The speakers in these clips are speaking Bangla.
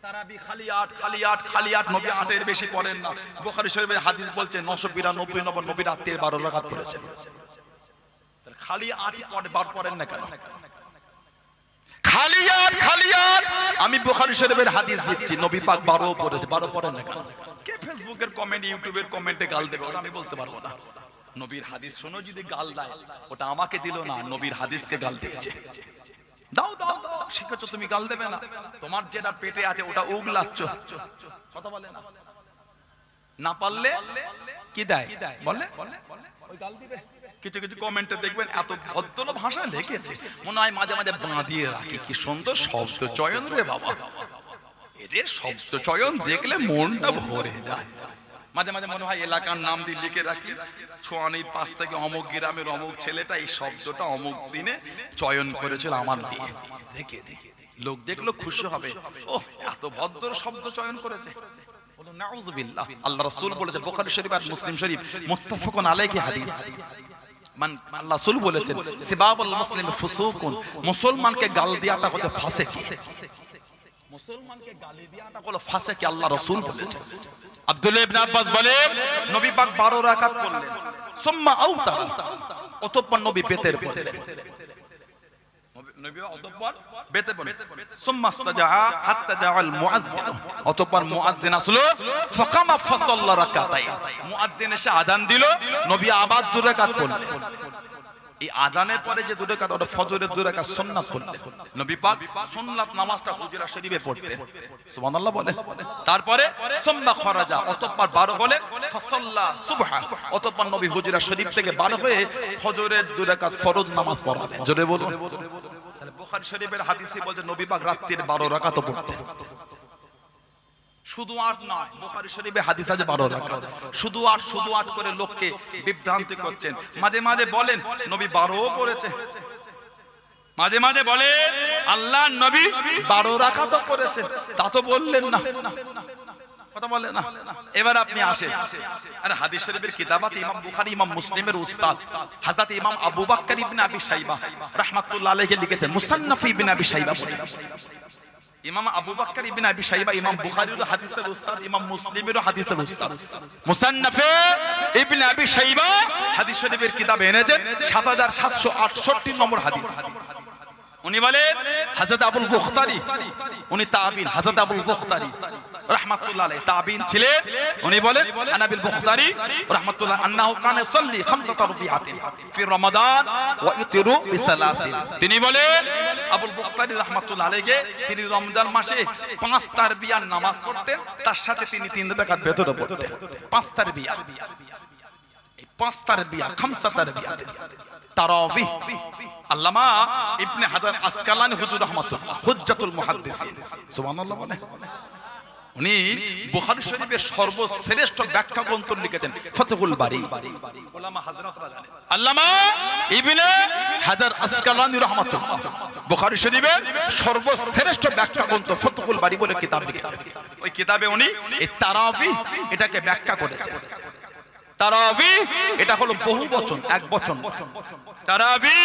তারাবি খালি আট নবী 8 এর বেশি পড়েন না। বুখারী শরীফের হাদিস বলছে 992 নম্বর নবী রাতে 12 রাকাত পড়েছেন। খালি 8 বার পড়েন না কেন? খালি আট আমি বুখারী শরীফের হাদিস দিচ্ছি, নবী পাক 12 পড়েছে, 12 পড়েন না কেন? কে ফেসবুকের কমেন্ট, ইউটিউবের কমেন্টে গাল দেবে, ওটা আমি বলতে পারবো না। নবীর হাদিস শোনো যদি গাল দেয়, ওটা আমাকে দিল না, নবীর হাদিসকে গাল দিয়েছে। দাও শিখেছো তুমি, গাল দেবে না। তোমার যেটা পেটে আছে ওটা উগলাচ্ছ, কথা বলে না। না পারলে কি দেয় বলে, ওই গাল দিবে। কিছু কিছু কমেন্টে দেখবেন এত ভদ্র ভাষা লিখেছে, মনে হয় মাঝে মাঝে বাঁধিয়ে রাখি। কি সুন্দর শব্দ চয়ন রে বাবা, এদের শব্দ চয়ন দেখলে মনটা ভরে যায়। মাঝে মাঝে মনে হয় এলাকার নাম দিয়ে লিখে রাখি, ছোয়ানির পাশ থেকে অমুক গ্রামের অমুক ছেলেটা এই শব্দটা অমুক দিনে চয়ন করেছিল আমার দিয়ে, দেখে দিই, লোক দেখলো খুশি হবে, ওহ এত ভদ্র শব্দ চয়ন করেছে। বলো নাউযুবিল্লাহ। আল্লাহ রাসূল বলেছেন, বুখারী শরীফ আর মুসলিম শরীফ মুত্তাফাকুন আলাইহি হাদিস, মান আল্লাহ রাসূল বলেছেন সিবাবুল মুসলিম ফুসুকুন, মুসলমানকে গাল দেওয়াটা হচ্ছে ফাসিকি, মুসলমানকে গালি দেওয়াটা হলো ফাসিকি, আল্লাহ রাসূল বলেছেন। আব্দুল্লাহ ইবনে আব্বাস বলেন, নবী পাক 12 রাকাত পড়লেন, সুম্মা আওতারা, অতঃপর নবী বেতের পড়লেন, নবী অতঃপর বেতে পড়লেন, সুম্মা ইস্তাজা হাত্তা জাআল মুআজ্জিন, অতঃপর মুআজ্জিন আসলো, ফাকামা ফাসাল্লা রাকাতাইন, মুআজ্জিন এসে আযান দিল, নবী আবার 2 রাকাত পড়লেন। এই আযানের পরে যে 2 রাকাত, ওটা ফজরের 2 রাকাত সুন্নাত পড়লেন। নবী পাক সুন্নাত নামাজটা হুজরা শরীফে পড়তেন, সুবহানাল্লাহ বলেন। তারপরে সুম্মা খরাজা, অতঃপর 12 হলেন, ফাসাল্লা সুবহা, অতঃপর নবী হুজরা শরীফ থেকে 12 হয়ে ফজরের 2 রাকাত ফরজ নামাজ পড়ালেন। জোরে বলুন। তাহলে বুখারী শরীফের হাদিসে বলছে নবী পাক রাতের 12 রাকাত পড়তেন। শুধু 8 নয়, বুখারী শরীফে হাদিস আছে 12 রাকাত। শুধু 8 করে লোককে বিভ্রান্তি করছেন। মাঝে মাঝে বলেন নবী 12 পড়েছে, মাঝে মাঝে বলে আল্লাহর নবী 12 রাকাত করেছেন, তা তো বললেন না, কথা বলে না। এবার আপনি আসেন, আরে হাদিস শরীফের কিতাব আছে, ইমাম বুখারী ইমাম মুসলিমের উস্তাদ হযরত ইমাম আবু বকর ইবনে আবি শাইবা রাহমাতুল্লাহ আলাইহি লিখেছেন, মুসান্নাফ ইবনে আবি শাইবা বলে। ইমাম আবু বকর ইবনে আবি শাইবা ইমাম বুখারীর হাদিসের উস্তাদ, ইমাম মুসলিমের হাদিসের উস্তাদ। মুসান্নাফে ইবনে আবি শাইবা হাদিস শরীফের কিতাব এনেছেন 7768 নম্বর হাদিস। উনি বলেন হযরত আবুল বুখতারি, উনি তাবিন, হযরত আবুল বুখতারি রাহমাতুল্লাহ আলাইহি তাবিন ছিলেন। উনি বলেন আনাবিল বুখতারি রাহমাতুল্লাহ আন্নাহু কানা ইসাল্লি 5 রাকাতাতিন ফি রমাদান ওয়া ইতিরু বিসালাসিন। তিনি বলেন আবুল বুখতারি রাহমাতুল্লাহ আলাইহি তিনি রমজান মাসে 5 তারবিয়ার নামাজ পড়তেন, তার সাথে তিনি 3 রাকাত বেতর পড়তেন। 5 তারবিয়া, এই 5 তারবিয়া 5 তারবিয়া তারাবিহ। আল্লামা ইবনে হাজার আসকালানি হুজুর রাহমাতুল্লাহ হুজ্জাতুল মুহাদ্দিসিন, সুবহানাল্লাহ বলে। উনি বুখারী শরীফের সর্বশ্রেষ্ঠ ব্যাখ্যা গ্রন্থ লিখেছেন ফাতহুল বারী। উলামা হযরতরা জানেন আল্লামা ইবনে হাজার আসকালানি রাহমাতুল্লাহ বুখারী শরীফের সর্বশ্রেষ্ঠ ব্যাখ্যা গ্রন্থ ফাতহুল বারী বলে কিতাব লিখেছেন। ওই কিতাবে উনি এই তারাবিহ এটাকে ব্যাখ্যা করেছেন। তারাবি এটা হলো বহু বচন, এক বচন। তারাবি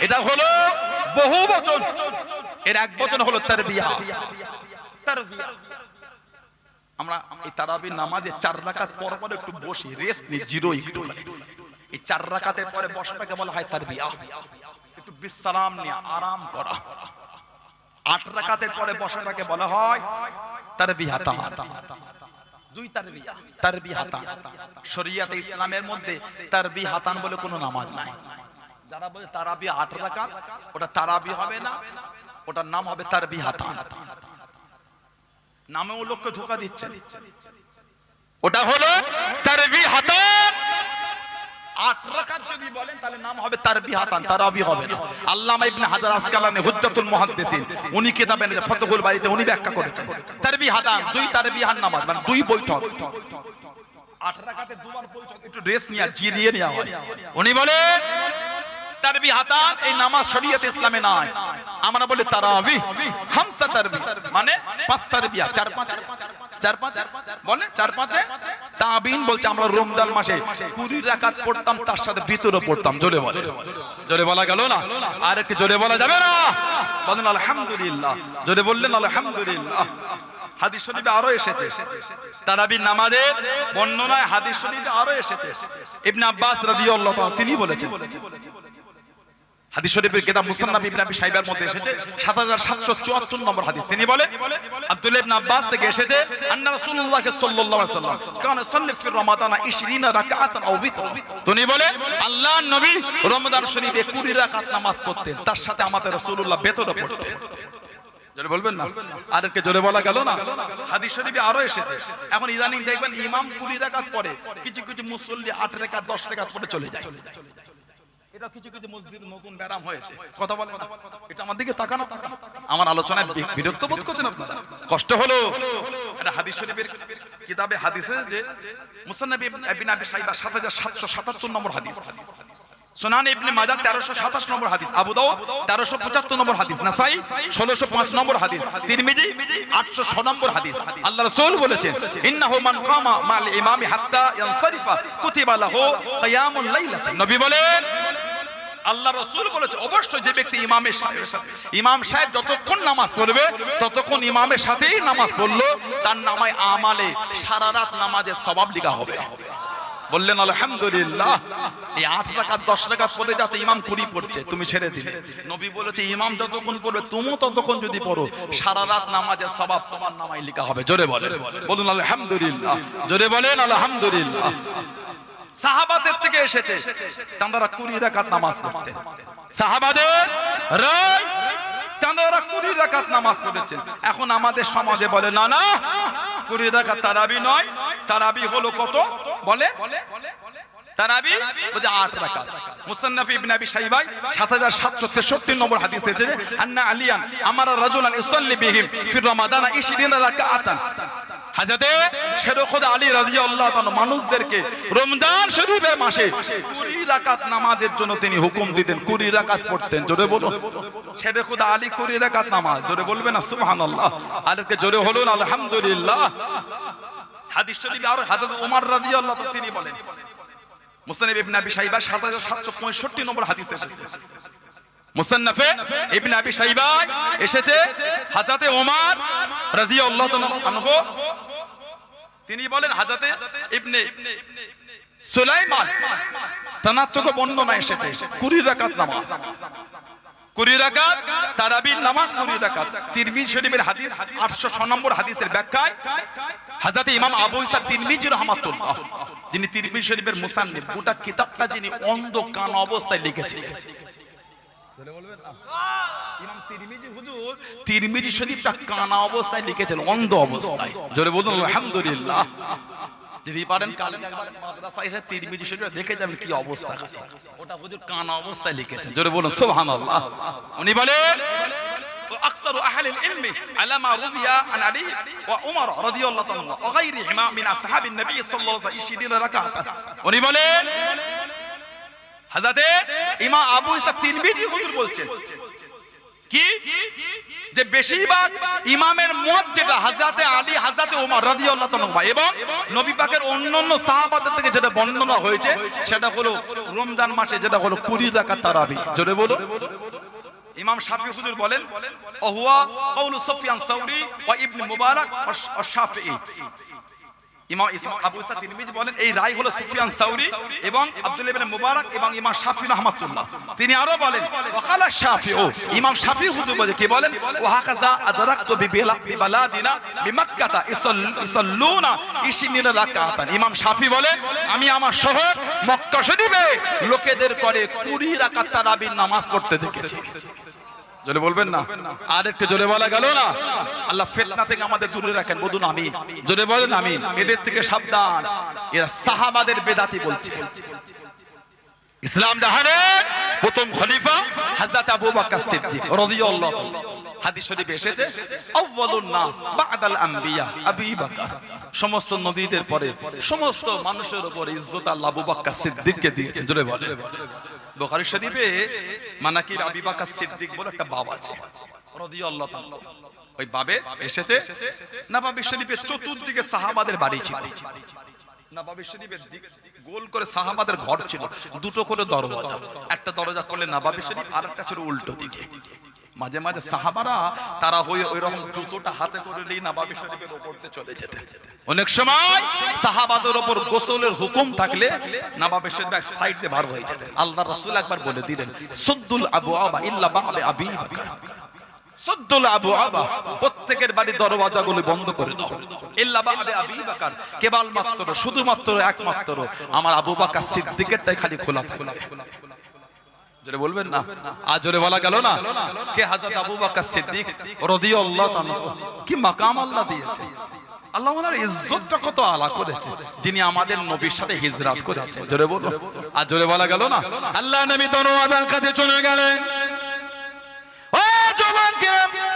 এটা হলো বহু বচন, এর এক বচন হলো তারবিয়া। তারবিয়া আমরা এই তারাবি নামাজে 4 রাকাত পর পর একটু বসি, রেস্ট নি, জিরো একটু। এই 4 রাকাতের পরে বসাটাকে বলা হয় তারবিয়া, একটু বিশ্রাম নিয়ে আরাম করা। 8 রাকাতের পরে বসাটাকে বলা হয় তারবিয়াতা। 2 তারবিয়া, তারবিয়াতান। শরীয়তে ইসলামের মধ্যে তারবিয়াতান বলে কোনো নামাজ নাই। যারা বলে তারাবি 8 রাকাত, ওটা তারাবি হবে না, ওটার নাম হবে তারবিয়াতান। নামেও লোককে ধোঁকা দিচ্ছেন, ওটা হলো তারবিয়াতান। 8 রাকাত যদি বলেন তাহলে নাম হবে তারবিয়াতান, তারাবি হবে না। আল্লামা ইবনে হাজার আসকালানি হুজ্জাতুল মুহাদ্দিসিন উনি কিতাবে ফাতহুল বারীতে উনি ব্যাখ্যা করেছেন তারবিয়াতান 2 তারবিয়ার নামাজ, মানে 2 বৈঠক। 8 রাকাতে 2 বার বৈঠক, একটু রেস্ট নিয়ে জিরিয়ে নেওয়া হয়। উনি বলেন তারবিয়াতান এই নামাজ শরীয়তে ইসলামে নাই। আমরা বলি তারাবিহ 5 তারবিহ, মানে 5 তারবিয়া, 4-5 বলে 4-5। তাবিন বলছে আমরা রমজান মাসে 20 রাকাত পড়তাম, তার সাথে ভিতরে পড়তাম। জোরে বলে, জোরে বলা গেল না? আর একটু জোরে বলা যাবে না? বলেন আলহামদুলিল্লাহ। জোরে বললেন আলহামদুলিল্লাহ। হাদিস শরীফে আরো এসেছে তারাবির নামাজের বর্ণনায়, হাদিস শরীফে আরো এসেছে। ইবনে আব্বাস রাদিয়াল্লাহু তাআলা তিনি বলেছেন, হাদিস শরীফের কিতাব মুসান্নাফ ইবনে আবি শাইবার মধ্যে এসেছে 7774 নম্বর হাদিস। তিনি বলেন আব্দুল্লাহ ইবনে আব্বাস থেকে এসেছে আন্না রাসূলুল্লাহ সাল্লাল্লাহু আলাইহি ওয়াসাল্লাম কানা সাল্লি ফি রমাদান 20 রাকাতান আও বিতর। তিনি বলেন আল্লাহর নবী রমাদান শরীফে 20 রাকাত নামাজ পড়তেন, তার সাথে আমাদের রাসূলুল্লাহ বেতরও পড়তেন। জোরে বলবেন না? আরেককে জোরে বলা গেল না? হাদিস শরীফে আরো এসেছে। এখন ইদানিং দেখবেন ইমাম 20 রাকাত পড়ে, কিছু কিছু মুসল্লি 8 রাকাত 10 রাকাত পড়ে চলে যায়। এটা কিছু কিছু মসজিদে নতুন ব্যারাম হয়েছে, কথা বলেন না। এটা আমার দিকে তাকানো, আমার আলোচনায় বিরক্ত বোধ করছেন আপনারা? কষ্ট হলো। এটা হাদিস শরীফের কিতাবে হাদিসে যে মুসান্নাফ ইবনে আবি শাইবা 7777 নম্বর হাদিস, সুনান ইবনে মাজাহ 1327 নম্বর হাদিস, আবু দাউদ 1375 নম্বর হাদিস, নাসাই 1605 নম্বর হাদিস, তিরমিজি 806 নম্বর হাদিস। আল্লাহ রাসূল বলেছেন ইন্নাহু মান কামা মাল ইমামি হাত্তা ইয়ানসারিফা কুতিবা লাহু কিয়ামুল লাইলাতান। নবী বলেন, আল্লাহ রাসূল বলেছে অবশ্যই যে ব্যক্তি ইমাম সাহেব যতক্ষণ নামাজ পড়বে ততক্ষণ ইমামের সাথেই নামাজ পড়লো, তার নামায় আমালে সারা রাত নামাজের সওয়াব লেখা হবে। বললেন আলহামদুলিল্লাহ। এই 8 রাকাত 10 রাকাত পড়ে যাতে ইমাম 20 পড়ছে, তুমি ছেড়ে দিলে। নবী বলেছে ইমাম যতক্ষণ পড়বে তুমিও ততক্ষণ যদি পড়ো, সারা রাত নামাজের সওয়াব তোমার নামায় লেখা হবে। জোরে বলেন, বলুন আলহামদুলিল্লাহ। জোরে বলেন আলহামদুলিল্লাহ। সাহাবাদের থেকে এসেছে তাঁরা 20 রাকাত নামাজ পড়তেন। সাহাবাদের রায় তাঁরা 20 রাকাত নামাজ পড়েছেন। এখন আমাদের সমাজে বলে না না 20 রাকাত তারাবি নয়, তারাবি হলো কত বলে? তারাবি বলে 8 রাকাত। মুসান্নাফ ইবনে আবি শাইবা 7763 নম্বর হাদিস এসেছে আন্না আলিয়ান আমারা রাজুলান ইউসাল্লি বিহিম ফি রমাদান 20 রাকাতান। হযরতে শেরখুদা আলী রাদিয়াল্লাহু তাআলা মানুষদেরকে রমজান শরীফের মাসে 20 রাকাত নামাজের জন্য তিনি হুকুম দিতেন, 20 রাকাত পড়তেন। জোরে বলুন শেরখুদা আলী 20 রাকাত নামাজ। জোরে বলবেন না সুবহানাল্লাহ। আরেকটা জোরে বলুন আলহামদুলিল্লাহ। হাদিস শরীফে আর হযরত ওমর রাদিয়াল্লাহু তাআলা তিনি বলেন, মুসনাদ ইবনে আবি শাইবা 7765 নম্বর হাদিস এসেছে, মুসান্নাফে ইবনে আবি শাইবা এসেছে হযরত ওমর রাদিয়াল্লাহু তাআলা আনহু তিনি বলেন হযরত ইবনে সুলাইমান তানার থেকে বর্ণনা এসেছে 20 রাকাত নামাজ, 20 রাকাত তারাবির নামাজ 20 রাকাত। তিরমিজি শরীফের হাদিস 806 নম্বর হাদিসের ব্যাখ্যায় হযরত ইমাম আবু ইসা তিরমিজি রাহমাতুল্লাহ, যিনি তিরমিজি শরীফের মুসান্নিফ, গোটা কিতাবটা যিনি অন্ধ কান অবস্থায় লিখেছিলেন। ইমাম তিরমিজি হুজুর তিরমিজি শরীফটা কানা অবস্থায় লিখেছেন, অন্ধ অবস্থায়। জোরে বলুন আলহামদুলিল্লাহ। যদি পারেন কাল একবার মাদ্রাসায় এসে তিরমিজি শরীফটা দেখে যাবেন কি অবস্থা, ওটা হুজুর কানা অবস্থায় লিখেছেন। জোরে বলুন সুবহানাল্লাহ। উনি বলেন أكثر أهل العلم على ما روي عن علي وعمر رضي الله عنهم وغيرهما من أصحاب النبي صلى الله عليه وسلم 20 রাকাত। উনি বলেন হযরত ইমাম আবু ইসা তিরমিজি হুজুর বলছেন কি যে বেশিরভাগ ইমামের মত যেটা হযরত আলী হযরত ওমর রাদিয়াল্লাহু তাআলা এবং নবী পাকের অন্যান্য সাহাবাদের থেকে যেটা বর্ণনা হয়েছে সেটা হলো রমজান মাসে যেটা হলো 20 রাকাত তারাবি। জোরে বলো। ইমাম শাফিঈ হুজুর বলেন ওহুয়া কাউলু সুফিয়ান সাউরি ওয়া ইবনে মুবারাক ওয়া শাফিঈ। ইমাম আবু ইসা তিরমিজি বলেন এই রায় হলো সুফিয়ান সাউরি এবং আব্দুল্লাহ ইবনে মুবারাক এবং ইমাম শাফিঈ রাহমাতুল্লাহ। তিনি আরো বলেন ওয়াকালা শাফিঈ, ইমাম শাফিঈ হুজুর বলে কি বলেন ওয়া হাকাযা আদরাকতু বিবালাদিনা বিমাক্কাতা ইসাল্লুনা 20 রাকাতান। ইমাম শাফিঈ বলেন আমি আমার শহর মক্কা শরীফে লোকেদের করে 20 রাকাত তারাবির নামাজ পড়তে দেখেছি। জোরে বলবেন না? আর একটু জোরে বলা গেল না? আল্লাহ ফিতনা থেকে আমাদের দূরে রাখেন, বলুন আমিন। জোরে বলেন আমিন। এদের থেকে সাবধান, এরা সাহাবাদের বেদাতি বলছে। ইসলাম জাহানের প্রথম খলিফা হযরত আবু বকর সিদ্দিক রাদিয়াল্লাহু তাআলা। হাদিস শরীফে এসেছে আউয়ালুন নাস বা'দাল আম্বিয়া আবু বকর। সমস্ত নবীদের পরে সমস্ত মানুষের উপরে ইজ্জত আল্লাহ আবু বকর সিদ্দিককে দিয়েছেন। জোরে বলেন। বুখারী শরীফে মানাকিব আবু বকর সিদ্দিক বলে একটা বাব আছে রাদিয়াল্লাহু তাআলা। ওই বাবে এসেছে নববী শরীফের চতুর্দিকে সাহাবাদের বাড়ি ছিল। নববী শরীফের দিক গোল করে সাহাবাদের ঘর ছিল, দুটো করে দরজা, একটা দরজা করলে নববী শরীফ আর একটা ছিল উল্টো দিকে। মাঝে মাঝে সাহাবারা তারা হয়ে ওই রকম জুতোটা হাতে করে নিয়ে নবাবী শরীফের উপরতে চলে যেতেন। অনেক সময় সাহাবাদের উপর গোসলের হুকুম থাকলে নবাবী শরীফ এক সাইড দিয়ে বার হয়ে যেতেন। আল্লাহ রাসূল একবার বলে দিলেন, সুদ্দুল আবওয়াবা ইল্লা বা'দা আবী বকর, সুদ্দুল আবওয়াবা, প্রত্যেকের বাড়ির দরওয়াজাগুলো বন্ধ করে দাও, ইল্লা বা'দা আবী বকর, কেবলমাত্র শুধুমাত্র একমাত্র আমার আবু বকর সিদ্দিকেরটাই খালি খোলা থাকবে। জোরে বলবেন না, আজ জোরে বলা গেল না। কে? হযরত আবু বকর সিদ্দিক রাদিয়াল্লাহু তাআলা। কি মাকাম আল্লাহ দিয়েছে, আল্লাহ ওনার ইজ্জতটা কত আলা করেছে, যিনি আমাদের নবীর সাথে হিজরত করেছেন। জোরে বলো, আজ জোরে বলা গেল না। আল্লাহ নবী দরওয়াজার কাছে চলে গেলেন। ও জওয়ানকে,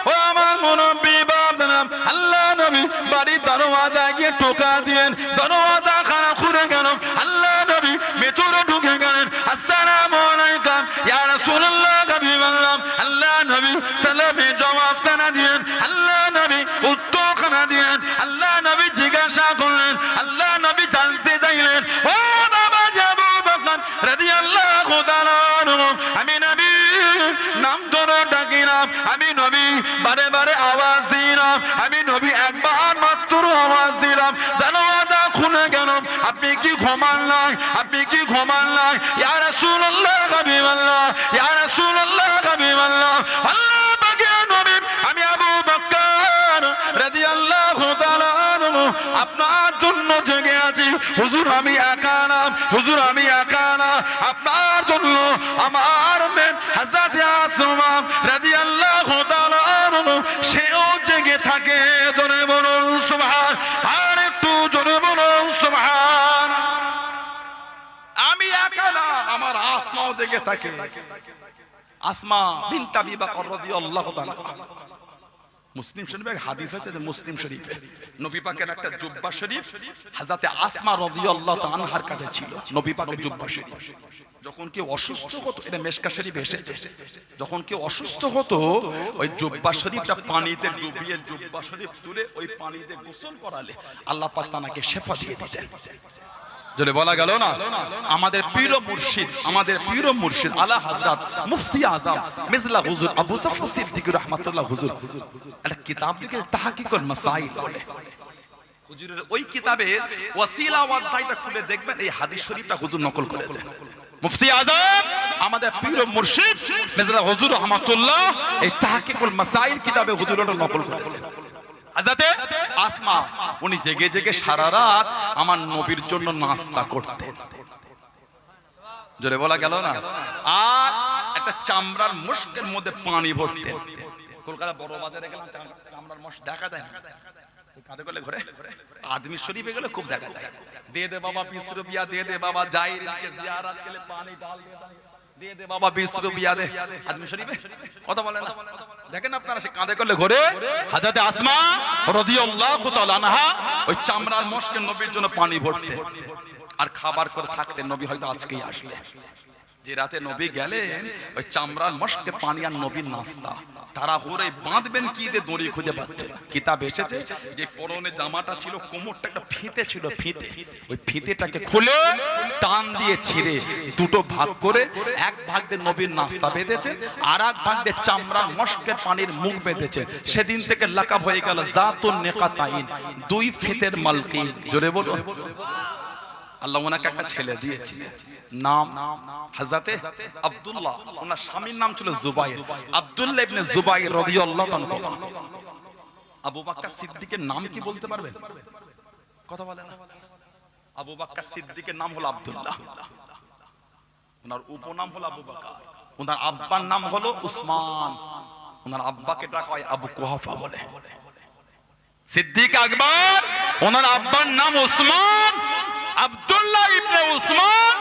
ও আমার মুরব্বি বাপদাদা, আল্লাহ নবী বাড়ির দরওয়াজায় গিয়ে টোকা দিলেন, দরওয়াজা খানা খুলে গেল। আল্লাহ নবী ভেতরে ঢুকে গেলেন। আসসালামু আলাইকুম ইয়া রাসূলুল্লাহ, হাবিবাল্লাহ। আল্লাহ নবী সালামে জবাব খানা দিলেন, আল্লাহ নবী উত্তর খানা দিলেন। আল্লাহ নবী জিজ্ঞাসা করলেন, আল্লাহ নবী জানতে চাইলেন, ও বাবা আবু বকর রাদিয়াল্লাহু তাআলা আনহু, আমি নবী নাম ধরে ডাকিলাম, আমি নবী বারে বারে আওয়াজ দিলাম, আমি নবী একবার মাত্র আওয়াজ দিলাম, দরওয়াজা খুলে গেল। আপনি কি ঘুমান নাই? আপনি কি ঘুমান নাই? ইয়া রাসূলুল্লাহ, হাবিবাল্লাহ, ইয়া রাসূলুল্লাহ, হাবিবাল্লাহ। আল্লাহ পাকের নবী, আমি আবু বকর রাদিয়াল্লাহু তাআলা আনহু আপনার জন্য জেগে আছি। হুজুর আমি একা না, হুজুর আমি একা না, আপনার জন্য আমার মেয়ে হযরত আসমা রাদিয়াল্লাহু তাআলা আনহু সেও জেগে থাকে। জোরে বলুন সুবহান, আর একটু জোরে বলুন সুবহান। আমি একা না, আমার আসমাও জেগে থাকে। আসমা বিনত আবী বকর রাদিয়াল্লাহু তাআলা। মুসলিম শরীফে এক হাদিস আছে, যে মুসলিম শরীফে নবী পাকের একটা জুব্বা শরীফ হযরত আসমা রাদিয়াল্লাহু তাআলা আনহার কাছে ছিল। নবী পাকের জুব্বা শরীফ যখন কেউ অসুস্থ হতো, এটা মেশকা শরীফে এসেছে, যখন কেউ অসুস্থ হতো ওই জুব্বা শরীফটা পানিতে ডুবিয়ে জুব্বা শরীফ তুলে ওই পানিতে গোসল করালে আল্লাহ পাক তাকে শিফা দিয়ে দিতেন। জোরে বলা গেল না। আমাদের পীর মুর্শিদ, আমাদের পীর মুর্শিদ আলা হযরত মুফতি আযম মিজলা হুজুর আবু সাফা সিদ্দিকী রাহমাতুল্লাহ হুজুর একটা কিতাব লিখে তাহকিকুল মাসাইল বলে। হুজুরের ওই কিতাবের ওয়াসিলা অধ্যায়টা খুলে দেখবেন, এই হাদিস শরীফটা হুজুর নকল করেছে। মুফতি আযম আমাদের পীর মুর্শিদ মিজলা হুজুর রাহমাতুল্লাহ এই তাহকিকুল মাসাইল কিতাবে হুজুর ওটা নকল করেছে। হযরতে আসমা উনি জেগে জেগে সারা রাত আমার নবীর জন্য নাস্তা করতেন। জোরে বলা গেল না। আর একটা চামড়ার মুশকের মধ্যে পানি ভরতেন। কলকাতা বড় বাজারে গেলাম, চামড়ার মুশ দেখা যায় না, কাঁধে করলে ঘরে আদমি শরীফে গেলে খুব দেখা যায়। দে দে বাবা 20 রুপিয়া, দে দে বাবা জাইরকে জিয়ারত के लिए পানি ডাল দে দে বাবা 20 রুপিয়া দে। আদমি শরীফে কথা বলে না, দেখেন আপনারা, সে কাঁধে করলে ঘরে। হযরত আসমা রাদিয়াল্লাহু তাআলা আনহা ওই চামড়ার মুশকে নবীর জন্য পানি ভরতেন আর খাবার করে থাকতেন। নবী হয়তো আজকেই আসবে। যে রাতে নবী গেলেন ওই চামড়ার মুশকে পানি আর নবীর নাস্তা, তারা ঘুরে বাঁধবেন কি দিয়ে দড়ি খুঁজে পাচ্ছেন। কিতাব এসেছে যে পরনে জামাটা ছিল কোমরটা একটা ফিতে ছিল, ফিতে, ওই ফিতেটাকে খুলে টান দিয়ে ছিঁড়ে দুটো ভাগ করে এক ভাগ দিয়ে নবীর নাস্তা বেঁধেছেন, আর এক ভাগ দিয়ে চামড়ার মুশকে পানির মুখ বেঁধেছেন। সেদিন থেকে লাকাব হয়ে গেল জাতুন নিকাতাইন, দুই ফিতের মালকিন। জোরে বলুন। আল্লাহ ওনাকে একটা ছেলে দিয়েছিলেন, নাম হযরতে আব্দুল্লাহ। ওনার স্বামীর নাম ছিল জুবাইর, আব্দুল্লাহ ইবনে জুবাইর রাদিয়াল্লাহু তাআলা। আবু বকর সিদ্দিকের নাম কি বলতে পারবেন? কথা বলেন না। আবু বকর সিদ্দিকের নাম হলো আব্দুল্লাহ, ওনার উপনাম হলো আবু বকর, ওনার আব্বার নাম হলো উসমান, ওনার আব্বাকে ডাকা হয় আবু কুহাফা বলে। সিদ্দিক আকবর, ওনার আব্বার নাম উসমান, আব্দুল্লাহ ইবনে উসমান,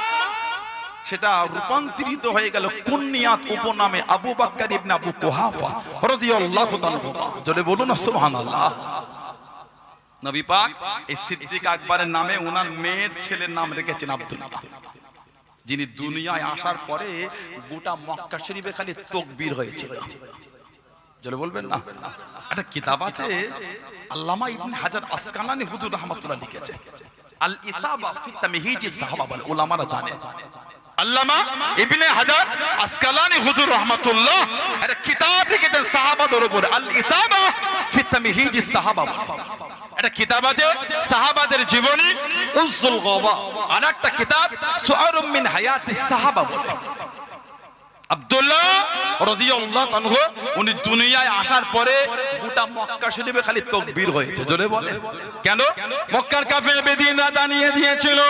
সেটা রূপান্তরিত হয়ে গেল কুনিয়াত উপনামে আবু বকর ইবনে আবু কুহাফা রাদিয়াল্লাহু তাআলা। জোরে বলুন না সুবহানাল্লাহ। নবী পাক এই সিদ্দিক আকবরের নামে ওনার মেয়ের ছেলের নাম রেখেছেন আব্দুল্লাহ, যিনি দুনিয়ায় আসার পরে গোটা মক্কা শরীফে খালি তাকবীর হয়েছিল। জোরে বলবেন না। একটা কিতাব আছে আল্লামা ইবনে হাজার আসকালানী হুজুর রাহমাতুল্লাহ লিখেছেন, আল ইসাবা ফি তামহিজ সাহাবা বলে, উলামারা জানেন। আল্লামা ইবনে হাজার আসকালানি হুজুর রাহমাতুল্লাহ একটা কিতাব লিখেছেন সাহাবাদের উপর, আল ইসাবা ফি তামহিদিস সাহাবা। একটা কিতাব আছে সাহাবাদের জীবনী, উজ্জুল গাবা। আর একটা কিতাব সুআরুম মিন হায়াতিস সাহাবা বলে। আব্দুল্লাহ রাদিয়াল্লাহু আনহু উনি দুনিয়ায় আসার পরে গোটা মক্কা শরীফে খালি তাকবীর হয়েছে, জোরে বলেন। কেন? মক্কার কাফের বেদিনরা জানিয়ে দিয়েছিল,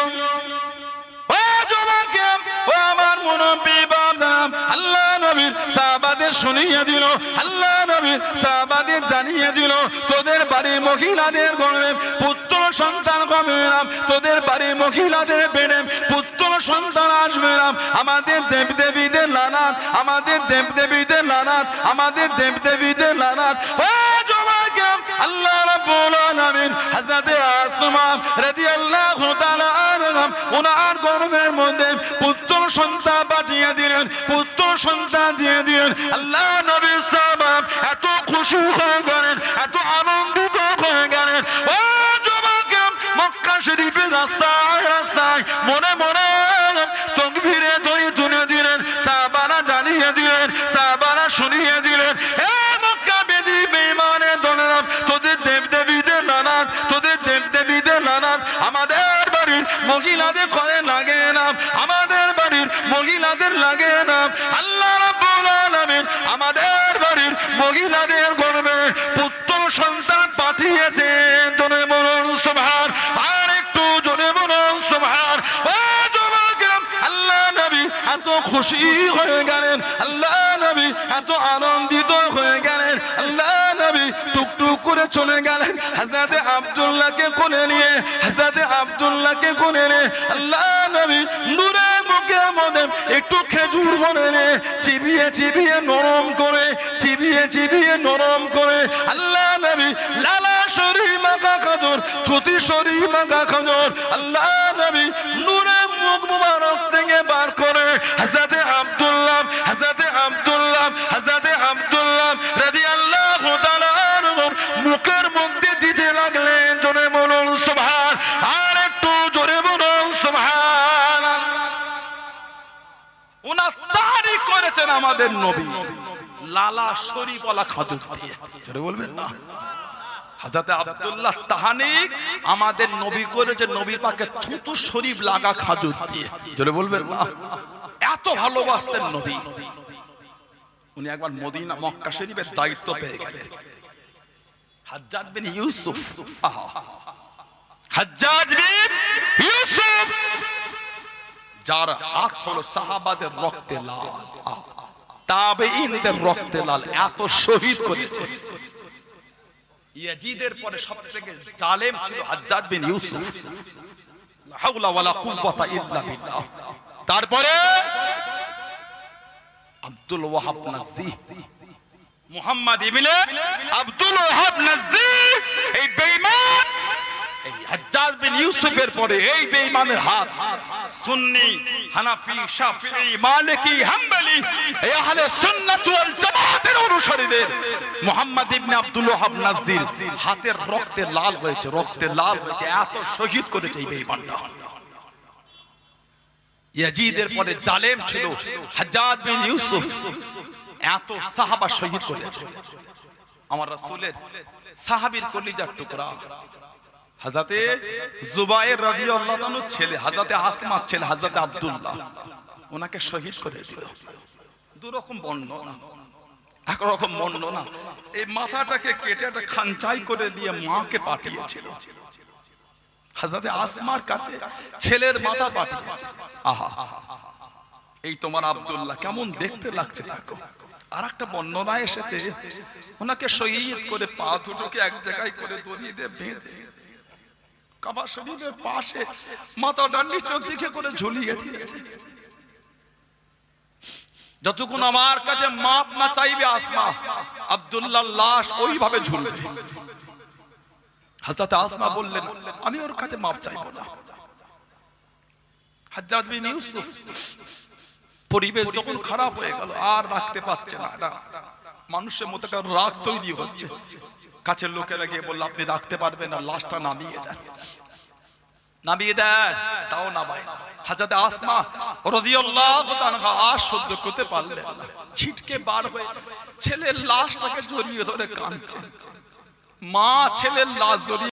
ও জমাকে, ও আমার মুনব্বি বাপদাম, আল্লাহ নবীর সাহাবাদের শুনিয়ে দিল, আল্লাহ নবীর সাহাবাদের জানিয়ে দিল, তোদের বাড়ির মহিলাদের গর্ভে পুত্র সন্তান হবে না, তোদের বাড়ির মহিলাদের পেটে পুত্র সন্তান আসবে না। আমাদের দেবদেবীদের লানাত, আমাদের দেবদেবীদের লানাত, আমাদের দেবদেবীদের লানাত। ও জমাকে, আল্লাহ রাব্বুল আলামিন হযরতে আসমা রাদিয়াল্লাহু তাআলা আনহা ওনার গর্ভের মধ্যে পুত্র সন্তান পাঠিয়ে দিলেন, পুত্র সন্তান দিয়ে দিলেন। আল্লাহ নবী সাহাবা এত খুশি হয়ে গেলেন, এত আনন্দিত হয়ে গেলেন। ও যুবক, মক্কা শরীফের রাস্তায় রাস্তায় মনে মনে তাকবীরে ধ্বনি তুলে দিলেন, সাহাবারা জানিয়ে দিলেন, সাহাবারা শুনিয়ে দিলেন, হে মক্কা বেদী বেঈমানের দলেরা, তোদের দেবদেবীদের লানাত, তোদের দেবদেবীদের লানাত আমাদের বাড়ির মহিলাদের ঘরে লাগে না, আমাদের বাড়ির মহিলাদের লাগে না। আল্লাহ রাব্বুল আলামিন আমাদের বাড়ির মহিলাদের গর্ভে পুত্র সন্তান পাঠিয়েছেন, জোরে বলুন সুবহান। আর একটু জোরে বলুন সুবহান। ও যুবকেরা, আল্লাহ নবী এত খুশি হয়ে গেলেন, আল্লাহ নবী এত আনন্দিত হয়ে গেলেন, আল্লাহ নবী টুকটুক করে চলে গেলেন হযরতে আব্দুল্লাহকে কোলে নিয়ে, হযরতে আব্দুল্লাহকে কোলে নিয়ে আল্লাহ নবী নূরে মুখের মধ্যে একটু খেজুর ফলে চিবিয়ে চিবিয়ে নরম করে, চিবিয়ে চিবিয়ে নরম করে আল্লাহ নবী লালা শরীর মাখা খাজুর, থুতি শরীর মাখা খাজুর আল্লাহ নবী নূরে মুখ মুবারক থেকে বার করে হযরতে আব্দুল্লাহ, হযরতে আব্দুল্লাহ, হযরতে আব্দুল্লাহ রাদিয়াল্লাহু তাআলা আনহুর মুখের মধ্যে দিতে লাগলেন, জোরে বলুন সুবহান। আর একটু জোরে বলুন সুবহান। উনার তারিখ করেছেন আমাদের নবী লালা শরীফওয়ালা খাজুর দিয়ে, জোরে বলবেন না। হযরতে আব্দুল্লাহ তাহানিক আমাদের নবী করেছে নবী পাকে থুতু শরীফ লাগা খাজুর দিয়ে, জোরে বলবেন না। এত ভালোবাসতেন নবী। উনি একবার মদিনা মক্কা শরীফের দায়িত্ব পেয়ে গেলেন। হাজ্জাজ বিন ইউসুফ, হাজ্জাজ বিন ইউসুফ যার হাত হলো সাহাবাদের রক্তে লাল, তাবেঈনদের রক্তে লাল, এত শহীদ করেছে। ইয়াজিদের পরে সবথেকে জালেম ছিল হাজ্জাজ বিন ইউসুফ, লা হাওলা ওয়ালা কুওয়াতা ইল্লা বিল্লাহ। তারপরে আব্দুল ওয়াহাব নাজদি, মুহাম্মদ ইবনে আব্দুল ওয়াহাব নাজদি, এই বেঈমান এই হাজ্জাজ বিন ইউসুফের পরে এই বেঈমানের হাত সুন্নি, হানাফি, শাফিঈ, মালিকি, হাম্বলি এই আহলে সুন্নাত ওয়াল জামাতের অনুসারীদের মুহাম্মদ ইবনে আব্দুল ওয়াহাব নাজদির হাতের রক্তে লাল হয়েছে, রক্তে লাল হয়েছে, এত শহীদ করেছে এই বেঈমানরা। ইয়াজিদের পরে জালেম ছিল হাজ্জাজ বিন ইউসুফ, এত সাহাবা শহীদ করেছে। আমার রাসূলের সাহাবীর কলিজার টুকরা হযরতে জুবায়ের রাদিয়াল্লাহু তাআলা ছেলে, হযরতে আসমা ছেলে হযরতে আব্দুল্লাহ, ওনাকে শহীদ করে দিল। দুরকম বর্ণনা, একরকম বর্ণনা এই মাথাটাকে কেটে একটা খানচাই করে দিয়ে মাকে পাঠিয়েছিল। হযরতে আসমার কাছে ছেলের মাথা পাঠিয়েছে। আহা, এই তোমার আব্দুল্লাহ কেমন দেখতে লাগছে দেখো। আর একটা বর্ণনা এসেছে ওনাকে শহীদ করে পা দুটোকে এক জায়গায় করে দড়ি দিয়ে বেঁধে কাবা শরীফের পাশে মাথাটা নিচের দিকে করে ঝুলিয়ে দিয়েছে। যতক্ষণ আমার কাছে মাপ না চাইবে আসমা, আব্দুল্লাহর লাশ ওইভাবে ঝুলবে। হযরত আসমা বললেন আমি ওর কাছে মাপ চাইবো না। হাজ্জাজ বিন ইউসুফ পরিবেশ যখন খারাপ হয়ে গেল আর রাখতে পারছে না, মানুষের মধ্যে রাগ তৈরি হচ্ছে। কাছের লোকেরা গিয়ে বলল আপনি রাখতে পারবেন না, লাশটা নামিয়ে দেন। নাবিয়ে দেয়, তাও নামায় না। হযরত আসমা রাদিয়াল্লাহু তাআলা আর সহ্য করতে পারলেন না, ছিটকে বার হয়ে ছেলের লাশটাকে জড়িয়ে ধরে কাঁদছেন। মা ছেলের লাশ জড়িয়ে